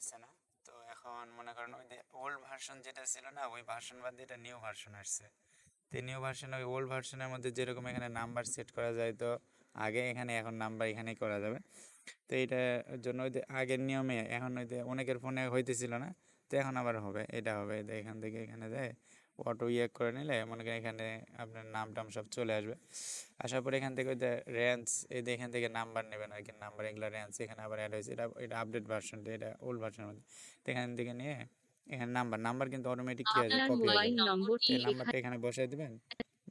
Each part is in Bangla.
আসতেছে না। তো এখন মনে করেন ওই যে ওল্ড ভার্সন যেটা ছিল না, ওই ভার্সন বাদ দিয়ে এটা নিউ ভার্সন আসছে। তো নিউ ভার্সনে ওই ওল্ড ভার্সনের মধ্যে যেরকম এখানে নাম্বার সেট করা যায়, তো আগে এখানে এখন নাম্বার এখানেই করা যাবে। তো এইটার জন্য ওই যে আগের নিয়মে এখন ওই যে অনেকের ফোনে হইতেছিল না, তো এখন আবার হবে, এটা হবে। এখান থেকে এখানে যায় অটো করে নিলে মনে করেন এখানে আপনার নাম টাম সব চলে আসবে। আসার পরে এখান থেকে ওই যে রেঞ্জ, এই যে এখান থেকে নাম্বার নেবেন আর কি, নাম্বার এগুলো রেঞ্জ এখানে আবার অ্যাড হয়েছে। এটা এটা আপডেট ভার্সনটা, এটা ওল্ড ভার্সনের মধ্যে। তো এখান থেকে নিয়ে এখানে নাম্বার কিন্তু অটোমেটিক কী হয়ে যায়, আপনার কপি হয়ে মোবাইল যাবে। তো নম্বরটি এই নাম্বারটা এখানে এখানে বসাই দেবেন,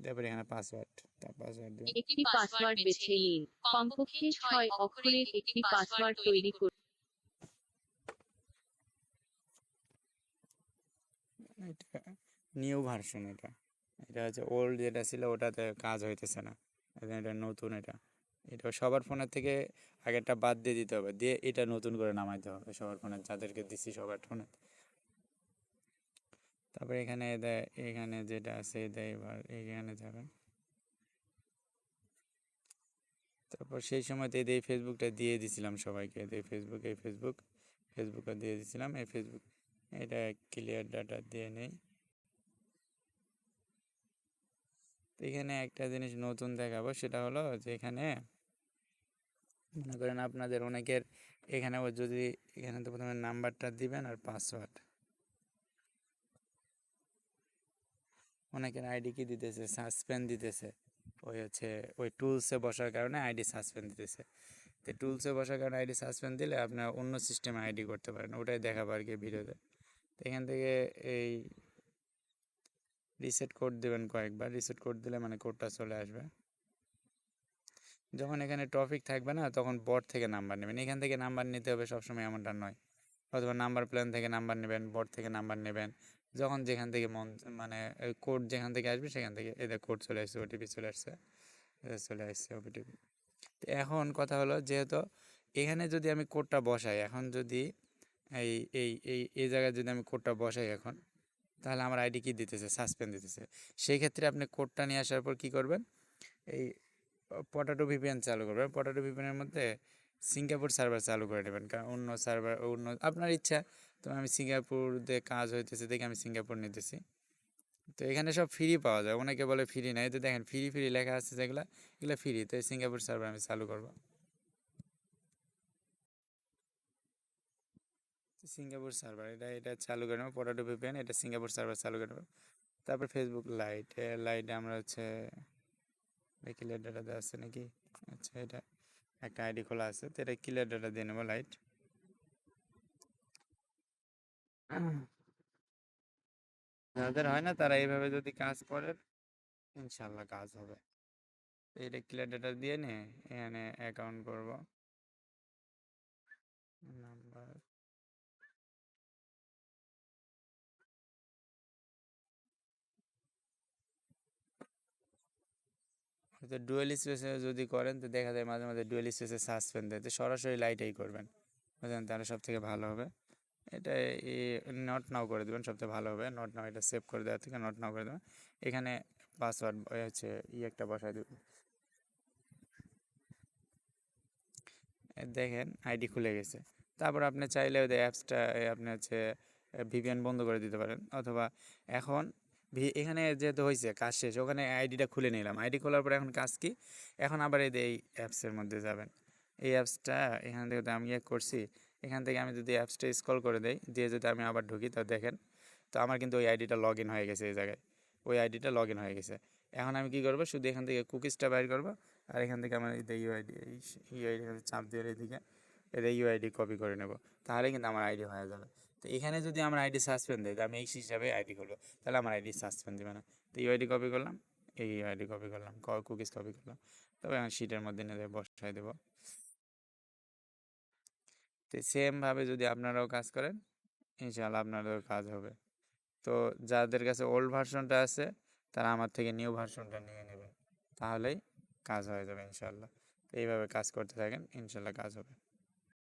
তারপরে এখানে পাসওয়ার্ড, তার পাসওয়ার্ড দেবেন। একটি পাসওয়ার্ড বেছে নিন। কমপক্ষে 6 অক্ষরের একটি পাসওয়ার্ড তৈরি করুন। এটা নিউ ভার্সন, এটা এটা হচ্ছে ওল্ড যেটা ছিল ওটাতে কাজ হইতেছে না, এটা নতুন। এটা এটা সবার ফোনের থেকে আগেরটা বাদ দিয়ে দিতে হবে, দিয়ে এটা নতুন করে নামাইতে হবে সবার ফোনে, যাদেরকে দিচ্ছি সবার ফোনে। তারপরে এখানে দেয়, এখানে যেটা আছে দেয়, এবার এইখানে যাবেন। তারপর সেই সময়তে এই ফেসবুকটা দিয়ে দিছিলাম সবাইকে, এই ফেসবুকটা দিয়ে দিছিলাম। এই ফেসবুক এটা ক্লিয়ার ডাটা দিয়ে নেই। তো এখানে একটা জিনিস নতুন দেখাবো, সেটা হলো যে এখানে মনে করেন আপনাদের অনেকের এখানে যদি এখানে তো প্রথমে নাম্বারটা দিবেন আর পাসওয়ার্ড। অনেকের আইডি কি দিতেছে, সাসপেন্ড দিতেছে। ওই হচ্ছে ওই টুলসে বসার কারণে আইডি সাসপেন্ড দিতেছে। তো টুলসে বসার কারণে আইডি সাসপেন্ড দিলে আপনার অন্য সিস্টেমে আইডি করতে পারেন, ওটাই দেখাবো আর কি ভিডিওতে। তো এখান থেকে এই রিসেট কোড দেবেন কয়েকবার, রিসেট কোড দিলে মানে কোডটা চলে আসবে। যখন এখানে টপিক থাকবে না, তখন বট থেকে নাম্বার নেবেন। এখান থেকে নাম্বার নিতে হবে সবসময় এমনটা নয়, অথবা নাম্বার প্ল্যান থেকে নাম্বার নেবেন, বট থেকে নাম্বার নেবেন। যখন যেখান থেকে মন মানে কোড যেখান থেকে আসবে সেখান থেকে, এদের কোড চলে আসছে, ওটিপি চলে আসছে, চলে আসছে ওটিপি। তো এখন কথা হলো, যেহেতু এখানে যদি আমি কোডটা বসাই, এখন যদি এই এই এই এই জায়গায় যদি আমি কোডটা বসাই এখন, তাহলে আমার আইডি কি দিতেছে, সাসপেন্ড দিতেছে। সেই ক্ষেত্রে আপনি কোডটা নিয়ে আসার পর কী করবেন, এই পটাটো ভিপিএন চালু করবেন। পটাটো ভিপিএনের মধ্যে সিঙ্গাপুর সার্ভার চালু করে নেবেন, কারণ অন্য সার্ভার অন্য আপনার ইচ্ছা। তো আমি সিঙ্গাপুর দিয়ে কাজ হইতেছে দেখে আমি সিঙ্গাপুর নিতেছি। তো এখানে সব ফ্রি পাওয়া যায়, অনেকে বলে ফ্রি নাই, তো দেখেন ফ্রি ফ্রি লেখা আছে যেগুলো, এগুলো ফ্রি। তো এই সিঙ্গাপুর সার্ভার আমি চালু করবো। সিঙ্গাপুর সার্ভার এটা এটা চালু করে নেবো, পটাটো ভিপিএন, এটা সিঙ্গাপুর সার্ভার চালু করে নেবো। তারপর ফেসবুক লাইট, লাইটে আমরা হচ্ছে ক্লিয়ার ডাটা দেওয়া আছে নাকি, আচ্ছা এটা একটা আইডি খোলা আছে, তো এটা ক্লিয়ার ডাটা দিয়ে নেবো লাইট। যাদের হয় না তারা এইভাবে যদি কাজ করেন, ইনশাল্লাহ কাজ হবে। এটা ক্লিয়ার ডাটা দিয়ে নিয়ে এখানে অ্যাকাউন্ট করব, নাম্বার হয়তো ডুয়েল স্পেসে যদি করেন, তো দেখা যায় মাঝে মাঝে ডুয়েল স্পেসে সাসপেন্ড দেয়, তো সরাসরি লাইটেই করবেন, বুঝলেন, তাহলে সব থেকে ভালো হবে। এটা নট নাও করে দেবেন, সবথেকে ভালো হবে। নট নাও, এটা সেভ করে দেওয়ার থেকে নট নাও করে দেবেন। এখানে পাসওয়ার্ড হচ্ছে একটা বসাই দেবেন। দেখেন আইডি খুলে গেছে। তারপর আপনি চাইলে ওই অ্যাপসটা আপনি হচ্ছে ভিপিএন বন্ধ করে দিতে পারেন, অথবা এখন এখানে যেহেতু হয়েছে কাজ শেষ, ওখানে আইডিটা খুলে নিলাম। আইডি খোলার পরে এখন কাজ কি, এখন আবার এই অ্যাপসের মধ্যে যাবেন। এই অ্যাপসটা এখান থেকে আমি করছি, এখান থেকে আমি যদি অ্যাপসটা স্ক্রল করে দেই, দিয়ে যদি আমি আবার ঢুকি, তো দেখেন তো আমার কিন্তু ওই আইডিটা লগ ইন হয়ে গেছে। এই জায়গায় ওই আইডিটা লগ ইন হয়ে গেছে। এখন আমি কি করব, শুধু এখান থেকে কুকিজটা বাইর করব, আর এখান থেকে আমার এই ইউআইডি, এই ইউআইডি চাপ দিয়ে এদিকে এর ইউআইডি কপি করে নেব, তাহলে কিন্তু আমার আইডি হয়ে যাবে। তো এখানে যদি আমার আইডি সাসপেন্ড দেয়, আমি এই হিসাবে আইডি করবো, তাহলে আমার আইডি সাসপেন্ড দেবে না। তো ইউআইডি কপি করলাম, এই ইউআইডি কপি করলাম, কুকিজ কপি করলাম, তবে আমি শিটের মধ্যে নিয়ে বসাই দেবো। তো সেমভাবে যদি আপনারাও কাজ করেন, ইনশাআল্লাহ আপনাদেরও কাজ হবে। তো যাদের কাছে ওল্ড ভার্সনটা আছে, তারা আমার থেকে নিউ ভার্সনটা নিয়ে নেবেন, তাহলেই কাজ হয়ে যাবে ইনশাআল্লাহ। তো এইভাবে কাজ করতে থাকেন, ইনশাআল্লাহ কাজ হবে।